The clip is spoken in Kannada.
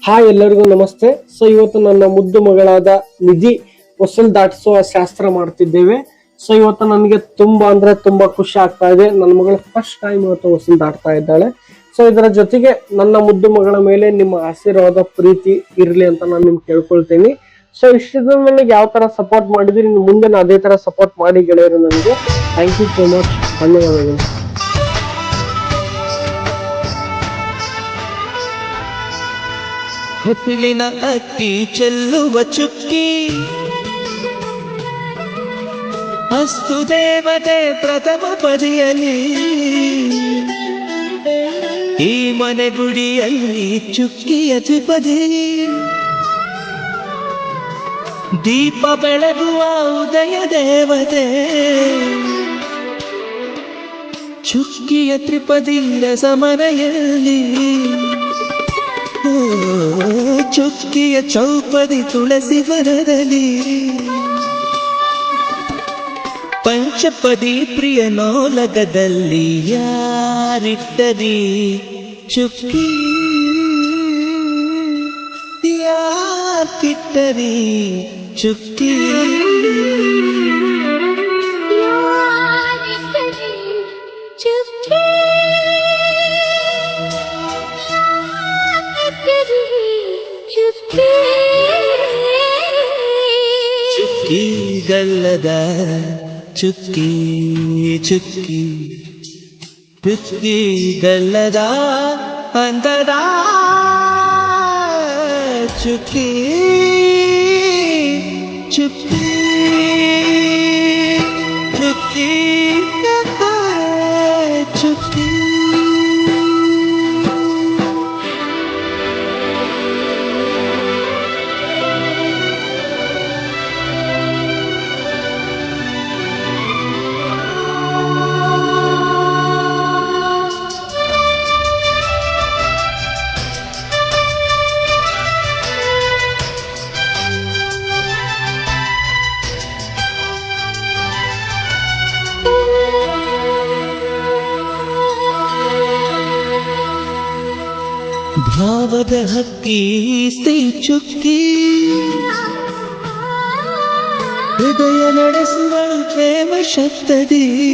ಹಾಯ್, ಎಲ್ಲರಿಗೂ ನಮಸ್ತೆ. ಸೊ ಇವತ್ತು ನನ್ನ ಮುದ್ದು ಮಗಳಾದ ನಿಧಿ ಹೊಸಲ್ ದಾಟಿಸುವ ಶಾಸ್ತ್ರ ಮಾಡ್ತಿದ್ದೇವೆ. ಸೊ ಇವತ್ತು ನನಗೆ ತುಂಬಾ ಖುಷಿ ಆಗ್ತಾ ಇದೆ. ನನ್ನ ಮಗಳು ಫಸ್ಟ್ ಟೈಮ್ ಇವತ್ತು ಹೊಸಲ್ ದಾಟ್ತಾ ಇದ್ದಾಳೆ. ಸೊ ಇದರ ಜೊತೆಗೆ ನನ್ನ ಮುದ್ದು ಮಗಳ ಮೇಲೆ ನಿಮ್ಮ ಆಶೀರ್ವಾದ ಪ್ರೀತಿ ಇರ್ಲಿ ಅಂತ ನಾನು ನಿಮ್ಗೆ ಕೇಳ್ಕೊಳ್ತೀನಿ. ಸೊ ಇಷ್ಟದ ನನಗೆ ಯಾವ ತರ ಸಪೋರ್ಟ್ ಮಾಡಿದ್ರಿ, ಇನ್ನು ಮುಂದೆ ಅದೇ ತರ ಸಪೋರ್ಟ್ ಮಾಡಿ ಗೆಳೆಯರು. ನನಗೆ ಥ್ಯಾಂಕ್ ಯು ಸೋ ಮಚ್. ಧನ್ಯವಾದಗಳು. ಹೊಸಲಿನ ಅಕ್ಕಿ ಚೆಲ್ಲುವ ಚುಕ್ಕಿ, ಅಸ್ತು ದೇವತೆ ಪ್ರಥಮ ಪದಿಯಲಿ, ಈ ಮನೆ ಗುಡಿಯಲ್ಲಿ ಚುಕ್ಕಿಯ ತ್ರಿಪದಿ, ದೀಪ ಬೆಳಗುವ ಉದಯ ದೇವತೆ, ಚುಕ್ಕಿಯ ತ್ರಿಪದಿಯ ಸಮನೆಯಲ್ಲಿ, ಚುಕ್ಕಿಯ ಚೌಪದಿ ತುಳಸಿ ವನದಲ್ಲಿ, ಪಂಚಪದಿ ಪ್ರಿಯನೋಲಗದಲ್ಲಿ ಯಾರಿಟ್ಟರಿ ಚುಕ್ಕಿ, ಯಾರಿಟ್ಟರಿ ಚುಕ್ಕಿ, ಚುಕ್ಕಿ ಗಲ್ಲದ ಚುಕ್ಕಿ, ಚುಕ್ಕಿ ಚುಕ್ಕಿ ಗಲ್ಲದ ಅಂದದ ಚುಕ್ಕಿ, ಚುಕ್ಕಿ ಚುಕ್ಕಿ ಚುಕ್ಕಿ. ಭಾವದ ಹಕ್ಕಿ ಸೈ ಚುಕ್ಕಿ, ಹೃದಯ ನಡೆಸುವ ಪ್ರೇಮ ಶಬ್ದದಿ,